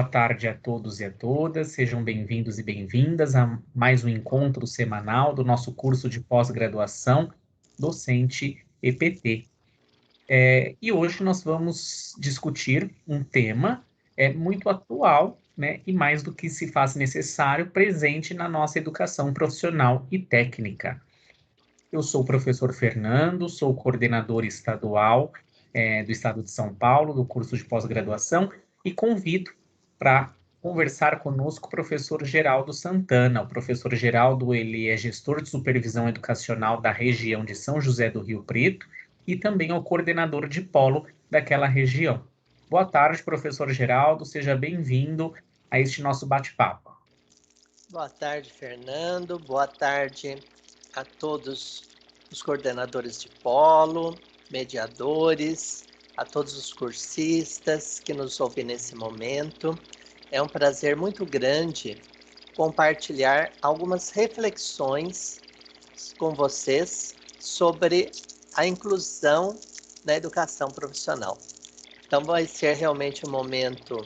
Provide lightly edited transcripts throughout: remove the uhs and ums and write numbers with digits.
tarde a todos e a todas, sejam bem-vindos e bem-vindas a mais um encontro semanal do nosso curso de pós-graduação Docente EPT. E hoje nós vamos discutir um tema muito atual, né, e mais do que se faz necessário, presente na nossa educação profissional e técnica. Eu sou o professor Fernando, sou coordenador estadual do Estado de São Paulo, do curso de pós-graduação, e convido para conversar conosco o professor Geraldo Santana. O professor Geraldo, ele é gestor de supervisão educacional da região de São José do Rio Preto e também é o coordenador de polo daquela região. Boa tarde, professor Geraldo, seja bem-vindo a este nosso bate-papo. Boa tarde, Fernando. Boa tarde a todos os coordenadores de polo, mediadores, a todos os cursistas que nos ouvem nesse momento. É um prazer muito grande compartilhar algumas reflexões com vocês sobre a inclusão na educação profissional. Então, vai ser realmente um momento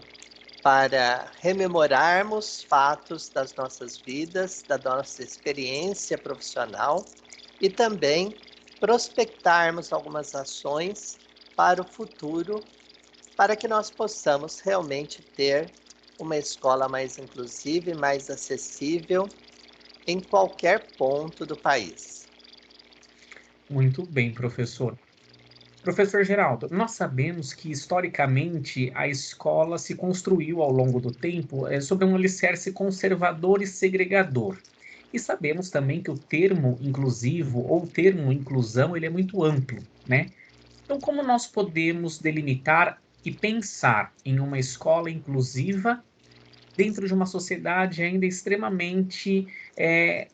para rememorarmos fatos das nossas vidas, da nossa experiência profissional e também prospectarmos algumas ações para o futuro, para que nós possamos realmente ter uma escola mais inclusiva e mais acessível em qualquer ponto do país. Muito bem, professor. Professor Geraldo, nós sabemos que historicamente a escola se construiu ao longo do tempo sobre um alicerce conservador e segregador. E sabemos também que o termo inclusivo ou o termo inclusão ele é muito amplo, né? Então, como nós podemos delimitar e pensar em uma escola inclusiva dentro de uma sociedade ainda extremamente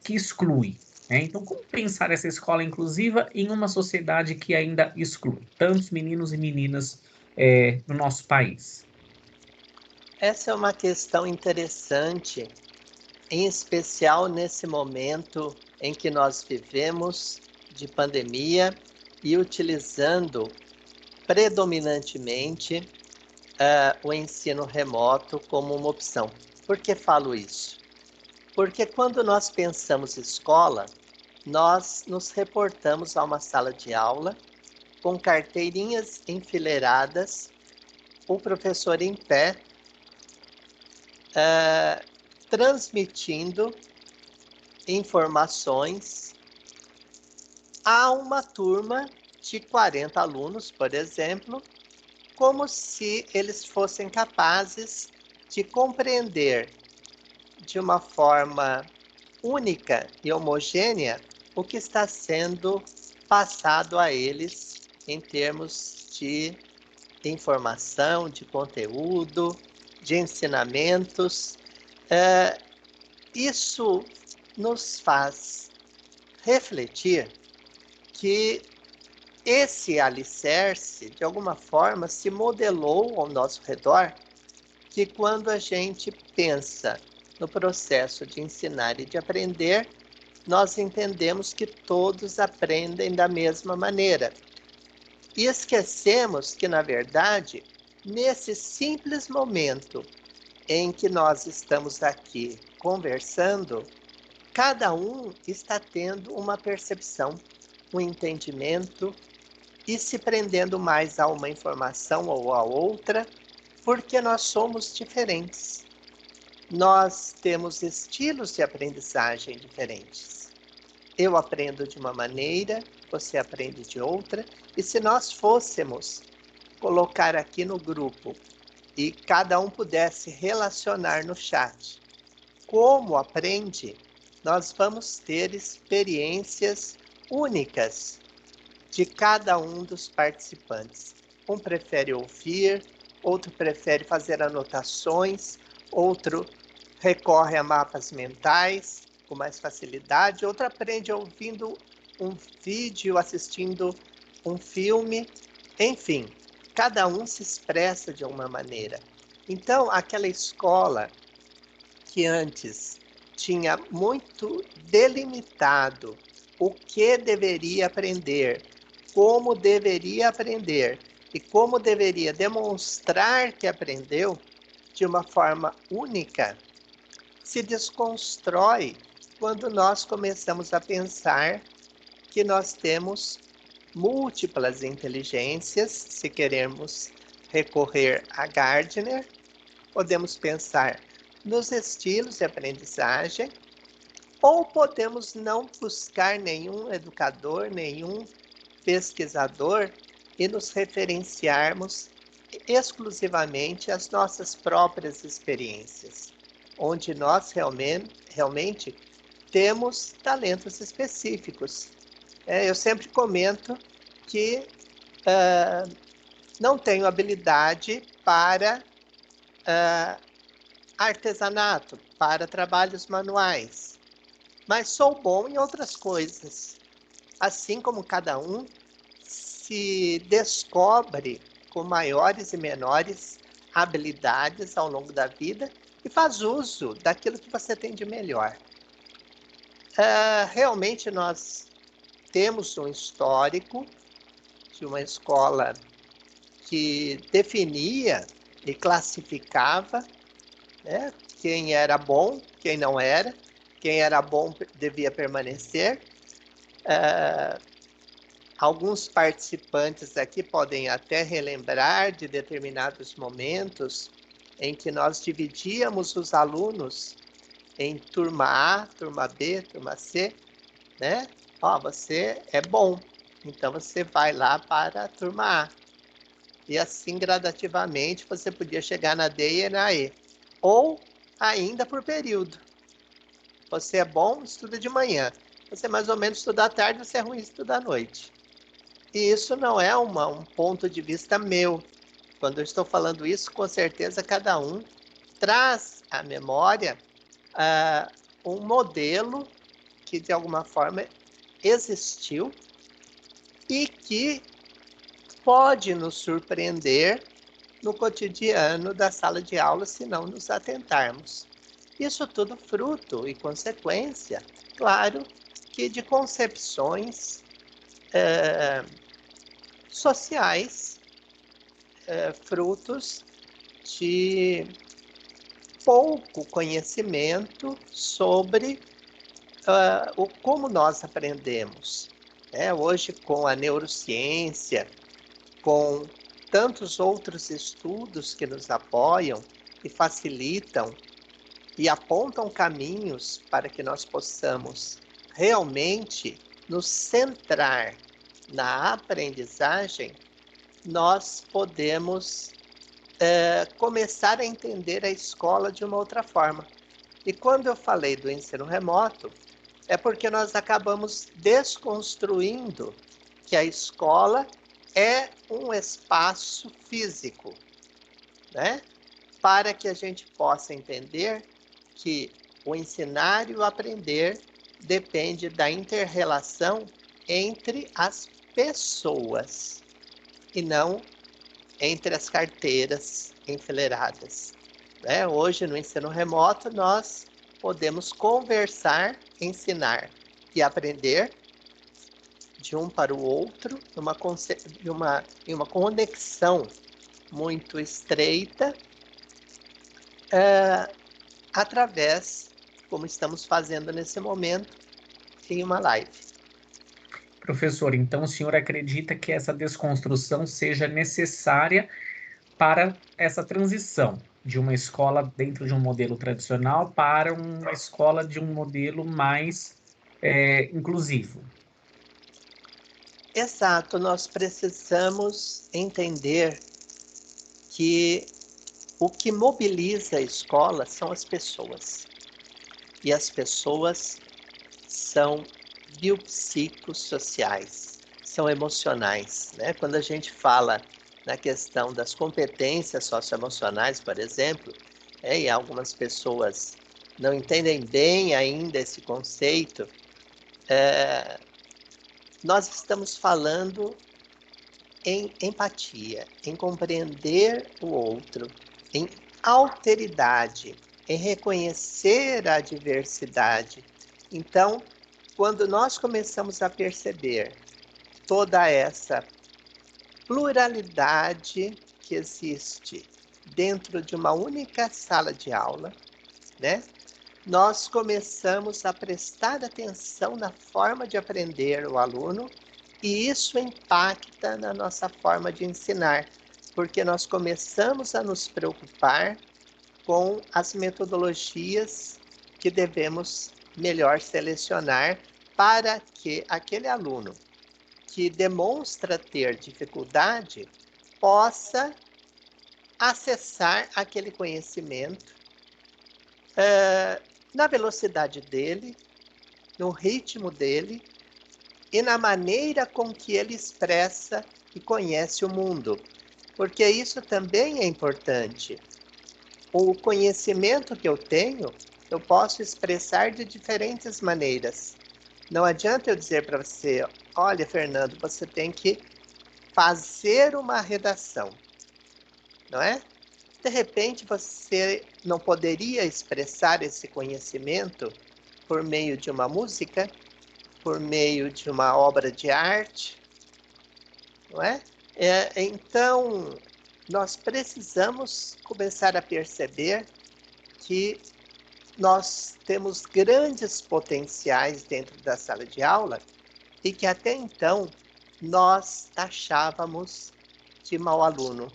que exclui? Né? Então, como pensar essa escola inclusiva em uma sociedade que ainda exclui tantos meninos e meninas no nosso país? Essa é uma questão interessante, em especial nesse momento em que nós vivemos de pandemia e utilizando predominantemente o ensino remoto como uma opção. Por que falo isso? Porque quando nós pensamos escola, nós nos reportamos a uma sala de aula com carteirinhas enfileiradas, o professor em pé, transmitindo informações a uma turma de 40 alunos, por exemplo, como se eles fossem capazes de compreender de uma forma única e homogênea o que está sendo passado a eles em termos de informação, de conteúdo, de ensinamentos. Isso nos faz refletir que esse alicerce, de alguma forma, se modelou ao nosso redor, que quando a gente pensa no processo de ensinar e de aprender, nós entendemos que todos aprendem da mesma maneira. E esquecemos que, na verdade, nesse simples momento em que nós estamos aqui conversando, cada um está tendo uma percepção, um entendimento e se prendendo mais a uma informação ou a outra, porque nós somos diferentes. Nós temos estilos de aprendizagem diferentes. Eu aprendo de uma maneira, você aprende de outra, e se nós fôssemos colocar aqui no grupo e cada um pudesse relacionar no chat como aprende, nós vamos ter experiências únicas de cada um dos participantes. Um prefere ouvir, outro prefere fazer anotações, outro recorre a mapas mentais com mais facilidade, outro aprende ouvindo um vídeo, assistindo um filme, enfim, cada um se expressa de uma maneira. Então, aquela escola que antes tinha muito delimitado o que deveria aprender, como deveria aprender e como deveria demonstrar que aprendeu, de uma forma única se desconstrói quando nós começamos a pensar que nós temos múltiplas inteligências. Se queremos recorrer a Gardner, podemos pensar nos estilos de aprendizagem, ou podemos não buscar nenhum educador, nenhum pesquisador e nos referenciarmos exclusivamente às nossas próprias experiências, onde nós realmente temos talentos específicos. Eu sempre comento que não tenho habilidade para artesanato, para trabalhos manuais, mas sou bom em outras coisas. Assim como cada um se descobre com maiores e menores habilidades ao longo da vida e faz uso daquilo que você tem de melhor. Realmente nós temos um histórico de uma escola que definia e classificava, né, quem era bom, quem não era. Quem era bom devia permanecer. Alguns participantes aqui podem até relembrar de determinados momentos em que nós dividíamos os alunos em turma A, turma B, turma C, né? Você é bom, então você vai lá para a turma A. E assim, gradativamente, você podia chegar na D e na E. Ou ainda por período. Você é bom, estuda de manhã. Você mais ou menos estuda à tarde, você é ruim, estuda à noite. E isso não é um ponto de vista meu. Quando eu estou falando isso, com certeza cada um traz à memória um modelo que de alguma forma existiu e que pode nos surpreender no cotidiano da sala de aula se não nos atentarmos. Isso tudo fruto e consequência, claro, que de concepções sociais, frutos de pouco conhecimento sobre como nós aprendemos. Hoje, com a neurociência, com tantos outros estudos que nos apoiam e facilitam e apontam caminhos para que nós possamos realmente nos centrar na aprendizagem, nós podemos começar a entender a escola de uma outra forma. E quando eu falei do ensino remoto, é porque nós acabamos desconstruindo que a escola é um espaço físico, né? Para que a gente possa entender que o ensinar e o aprender depende da inter-relação entre as pessoas e não entre as carteiras enfileiradas. Hoje, no ensino remoto, nós podemos conversar, ensinar e aprender de um para o outro, em uma conexão muito estreita, através, como estamos fazendo nesse momento, em uma live. Professor, então o senhor acredita que essa desconstrução seja necessária para essa transição de uma escola dentro de um modelo tradicional para uma escola de um modelo mais inclusivo? Exato, nós precisamos entender que o que mobiliza a escola são as pessoas. E as pessoas são biopsicossociais, são emocionais, né? Quando a gente fala na questão das competências socioemocionais, por exemplo, e algumas pessoas não entendem bem ainda esse conceito, nós estamos falando em empatia, em compreender o outro, em alteridade, em reconhecer a diversidade. Então, quando nós começamos a perceber toda essa pluralidade que existe dentro de uma única sala de aula, né, nós começamos a prestar atenção na forma de aprender o aluno e isso impacta na nossa forma de ensinar, porque nós começamos a nos preocupar com as metodologias que devemos melhor selecionar para que aquele aluno que demonstra ter dificuldade possa acessar aquele conhecimento na velocidade dele, no ritmo dele e na maneira com que ele expressa e conhece o mundo, porque isso também é importante. O conhecimento que eu tenho, eu posso expressar de diferentes maneiras. Não adianta eu dizer para você, olha, Fernando, você tem que fazer uma redação, não é? De repente, você não poderia expressar esse conhecimento por meio de uma música, por meio de uma obra de arte, não é? Então, nós precisamos começar a perceber que nós temos grandes potenciais dentro da sala de aula e que até então nós taxávamos de mau aluno,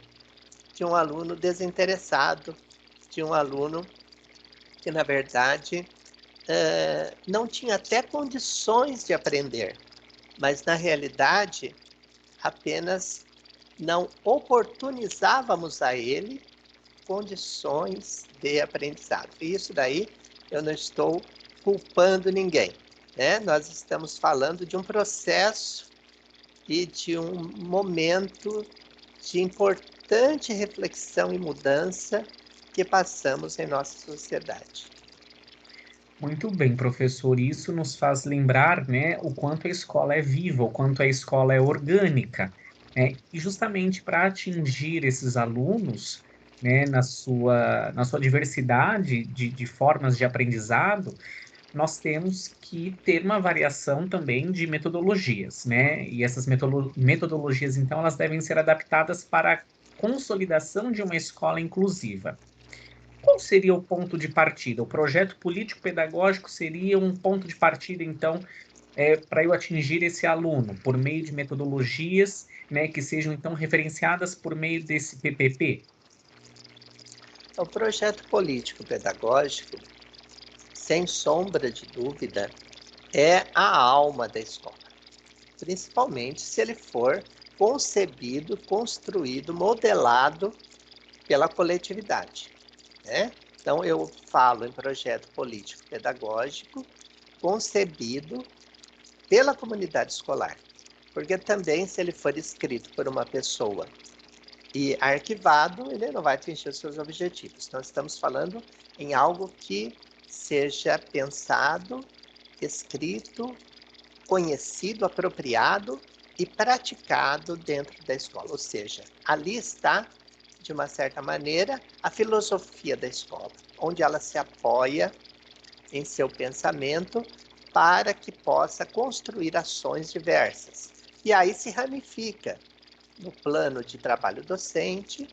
de um aluno desinteressado, de um aluno que, na verdade, não tinha até condições de aprender, mas, na realidade, apenas não oportunizávamos a ele condições de aprendizado. E isso daí eu não estou culpando ninguém, né? Nós estamos falando de um processo e de um momento de importante reflexão e mudança que passamos em nossa sociedade. Muito bem, professor. Isso nos faz lembrar, né, o quanto a escola é viva, o quanto a escola é orgânica, né? E justamente para atingir esses alunos, né, na sua diversidade de formas de aprendizado, nós temos que ter uma variação também de metodologias, né? E essas metodologias, então, elas devem ser adaptadas para a consolidação de uma escola inclusiva. Qual seria o ponto de partida? O projeto político-pedagógico seria um ponto de partida, então, para eu atingir esse aluno, por meio de metodologias, né, que sejam, então, referenciadas por meio desse PPP? O projeto político-pedagógico, sem sombra de dúvida, é a alma da escola, principalmente se ele for concebido, construído, modelado pela coletividade, né? Então, eu falo em projeto político-pedagógico concebido pela comunidade escolar, porque também, se ele for escrito por uma pessoa e arquivado, ele não vai atingir os seus objetivos. Nós estamos falando em algo que seja pensado, escrito, conhecido, apropriado e praticado dentro da escola. Ou seja, ali está, de uma certa maneira, a filosofia da escola, onde ela se apoia em seu pensamento para que possa construir ações diversas. E aí se ramifica no plano de trabalho docente,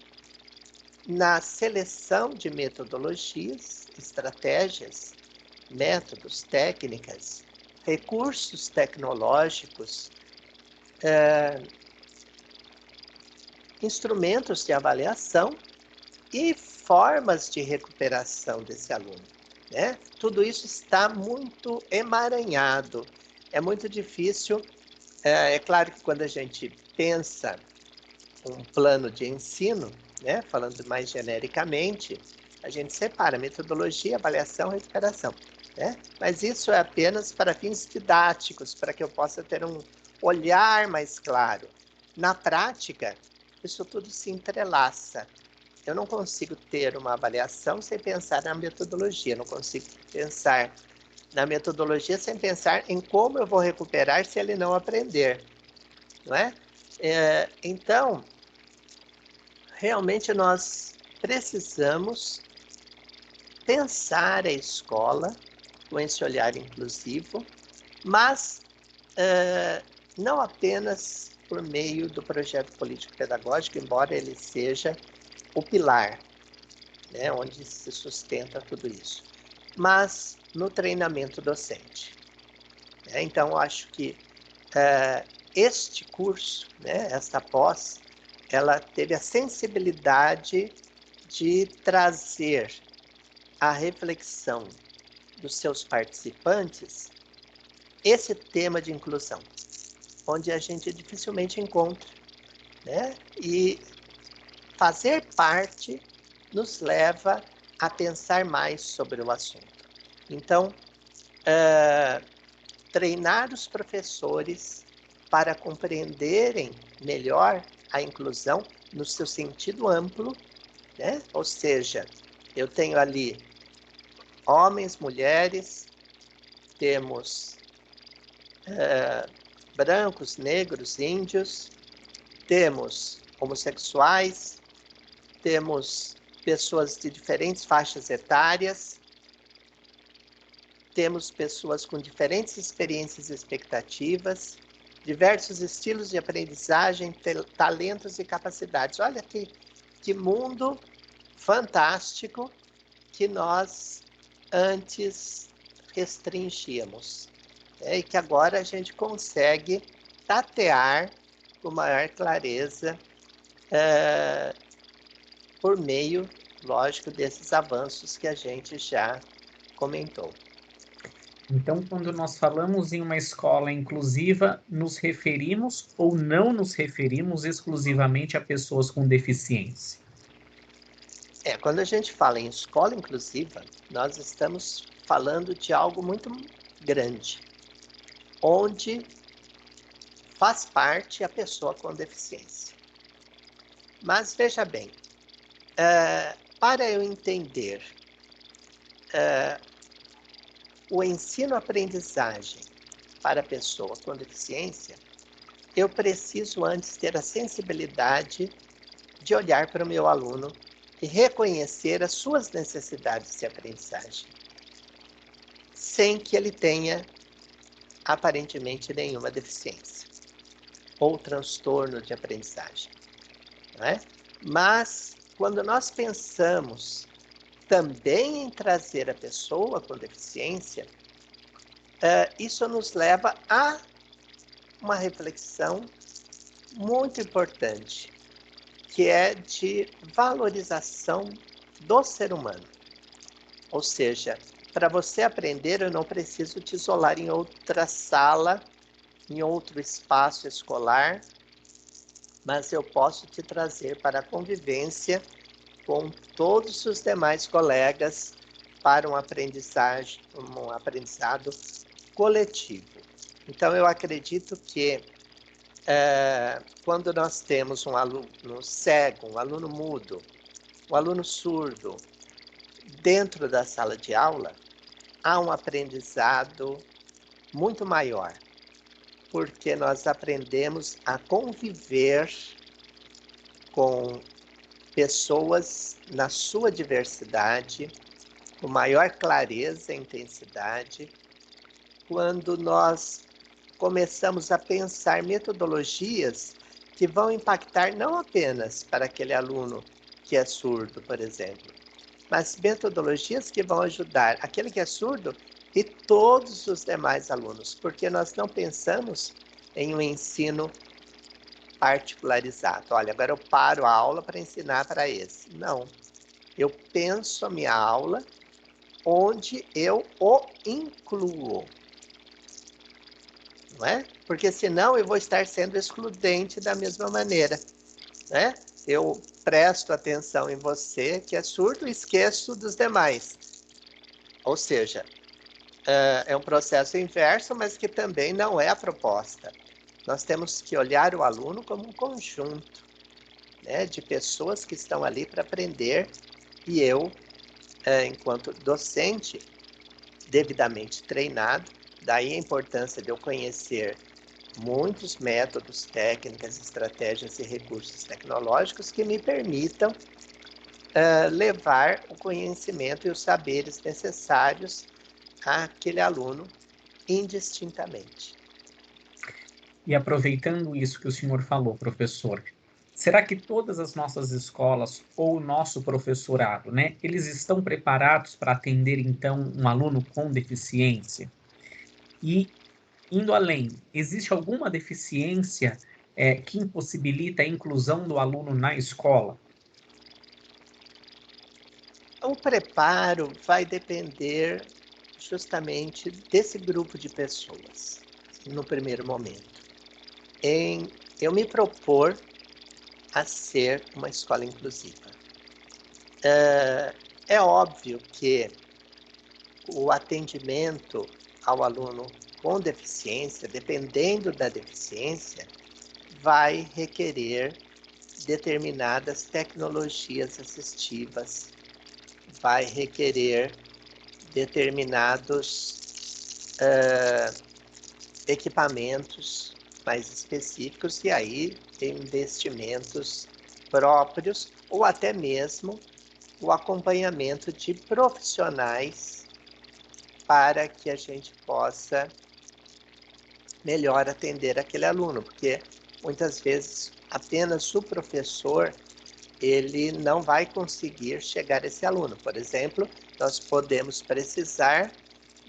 na seleção de metodologias, estratégias, métodos, técnicas, recursos tecnológicos, instrumentos de avaliação e formas de recuperação desse aluno, né? Tudo isso está muito emaranhado, é muito difícil. É claro que quando a gente pensa um plano de ensino, né, falando mais genericamente, a gente separa metodologia, avaliação e recuperação, né? Mas isso é apenas para fins didáticos, para que eu possa ter um olhar mais claro. Na prática, isso tudo se entrelaça. Eu não consigo ter uma avaliação sem pensar na metodologia, não consigo pensar na metodologia sem pensar em como eu vou recuperar se ele não aprender, não é? Então, realmente nós precisamos pensar a escola com esse olhar inclusivo, mas não apenas por meio do projeto político-pedagógico, embora ele seja o pilar, né, onde se sustenta tudo isso. Mas no treinamento docente. Né? Então, eu acho que este curso, né, esta pós, ela teve a sensibilidade de trazer a reflexão dos seus participantes esse tema de inclusão, onde a gente dificilmente encontra, né? E fazer parte nos leva a pensar mais sobre o assunto. Então, treinar os professores para compreenderem melhor a inclusão no seu sentido amplo, né? Ou seja, eu tenho ali homens, mulheres, temos brancos, negros, índios, temos homossexuais, temos pessoas de diferentes faixas etárias, temos pessoas com diferentes experiências e expectativas, diversos estilos de aprendizagem, talentos e capacidades. Olha que mundo fantástico que nós antes restringíamos. E que agora a gente consegue tatear com maior clareza por meio, lógico, desses avanços que a gente já comentou. Então, quando nós falamos em uma escola inclusiva, nos referimos ou não nos referimos exclusivamente a pessoas com deficiência? Quando a gente fala em escola inclusiva, nós estamos falando de algo muito grande, onde faz parte a pessoa com deficiência. Mas veja bem, para eu entender o ensino-aprendizagem para a pessoa com deficiência, eu preciso antes ter a sensibilidade de olhar para o meu aluno e reconhecer as suas necessidades de aprendizagem, sem que ele tenha aparentemente nenhuma deficiência ou transtorno de aprendizagem, não é? Mas quando nós pensamos também em trazer a pessoa com deficiência, isso nos leva a uma reflexão muito importante, que é de valorização do ser humano. Ou seja, para você aprender, eu não preciso te isolar em outra sala, em outro espaço escolar, mas eu posso te trazer para a convivência com todos os demais colegas para um aprendizado coletivo. Então, eu acredito que quando nós temos um aluno cego, um aluno mudo, um aluno surdo, dentro da sala de aula, há um aprendizado muito maior, porque nós aprendemos a conviver com pessoas na sua diversidade, com maior clareza e intensidade, quando nós começamos a pensar metodologias que vão impactar não apenas para aquele aluno que é surdo, por exemplo, mas metodologias que vão ajudar aquele que é surdo e todos os demais alunos, porque nós não pensamos em um ensino particularizado. Olha, agora eu paro a aula para ensinar para esse. Não. Eu penso a minha aula onde eu o incluo. Não é? Porque senão eu vou estar sendo excludente da mesma maneira, né? Eu presto atenção em você que é surdo e esqueço dos demais. Ou seja, é um processo inverso, mas que também não é a proposta. Nós temos que olhar o aluno como um conjunto, né, de pessoas que estão ali para aprender, e eu, enquanto docente, devidamente treinado, daí a importância de eu conhecer muitos métodos, técnicas, estratégias e recursos tecnológicos que me permitam levar o conhecimento e os saberes necessários àquele aluno indistintamente. E aproveitando isso que o senhor falou, professor, será que todas as nossas escolas ou o nosso professorado, né, eles estão preparados para atender, então, um aluno com deficiência? E, indo além, existe alguma deficiência, que impossibilita a inclusão do aluno na escola? O preparo vai depender justamente desse grupo de pessoas, no primeiro momento. Em eu me propor a ser uma escola inclusiva. É óbvio que o atendimento ao aluno com deficiência, dependendo da deficiência, vai requerer determinadas tecnologias assistivas, vai requerer determinados equipamentos mais específicos e aí investimentos próprios ou até mesmo o acompanhamento de profissionais para que a gente possa melhor atender aquele aluno, porque muitas vezes apenas o professor ele não vai conseguir chegar a esse aluno. Por exemplo, nós podemos precisar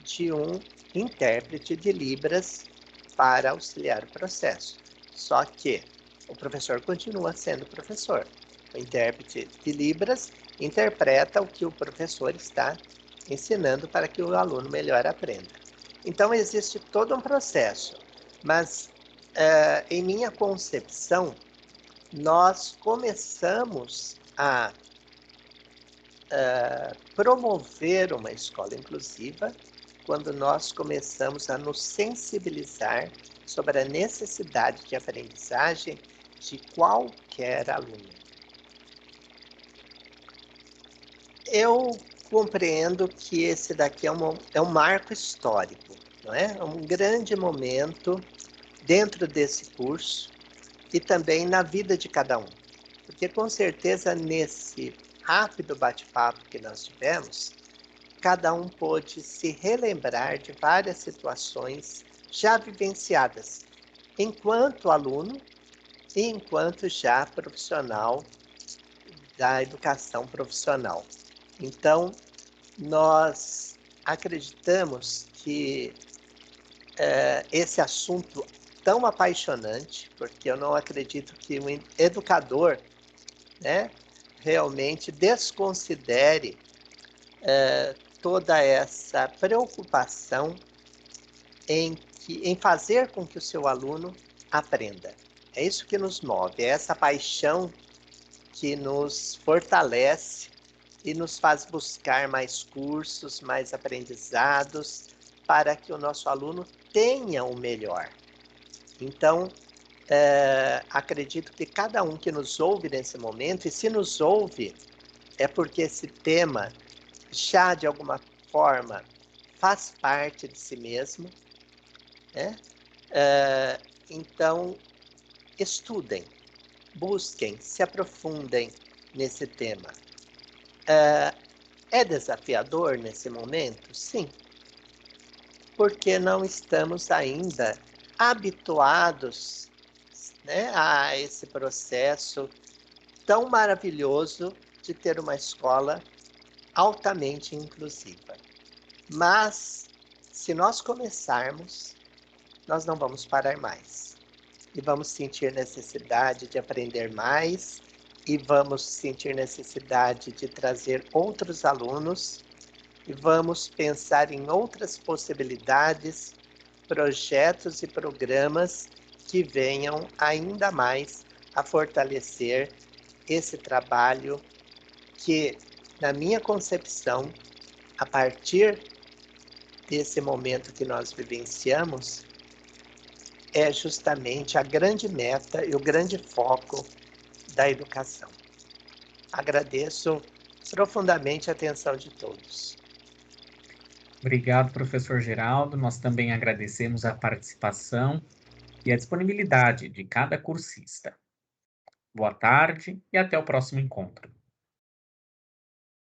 de um intérprete de Libras para auxiliar o processo. Só que o professor continua sendo professor. O intérprete de Libras interpreta o que o professor está ensinando para que o aluno melhor aprenda. Então, existe todo um processo, mas em minha concepção, nós começamos a promover uma escola inclusiva quando nós começamos a nos sensibilizar sobre a necessidade de aprendizagem de qualquer aluno. Eu compreendo que esse daqui é um marco histórico, não é? É um grande momento dentro desse curso e também na vida de cada um. Porque com certeza nesse rápido bate-papo que nós tivemos, cada um pôde se relembrar de várias situações já vivenciadas, enquanto aluno e enquanto já profissional da educação profissional. Então, nós acreditamos que esse assunto tão apaixonante, porque eu não acredito que um educador, né, realmente desconsidere toda essa preocupação em fazer com que o seu aluno aprenda. É isso que nos move, é essa paixão que nos fortalece e nos faz buscar mais cursos, mais aprendizados, para que o nosso aluno tenha o melhor. Então, acredito que cada um que nos ouve nesse momento, e se nos ouve, é porque esse tema já de alguma forma faz parte de si mesmo, né? Então, estudem, busquem, se aprofundem nesse tema. É desafiador nesse momento? Sim, porque não estamos ainda habituados, né, a esse processo tão maravilhoso de ter uma escola altamente inclusiva. Mas, se nós começarmos, nós não vamos parar mais. E vamos sentir necessidade de aprender mais, e vamos sentir necessidade de trazer outros alunos, e vamos pensar em outras possibilidades, projetos e programas que venham ainda mais a fortalecer esse trabalho que, na minha concepção, a partir desse momento que nós vivenciamos, é justamente a grande meta e o grande foco da educação. Agradeço profundamente a atenção de todos. Obrigado, professor Geraldo. Nós também agradecemos a participação e a disponibilidade de cada cursista. Boa tarde e até o próximo encontro.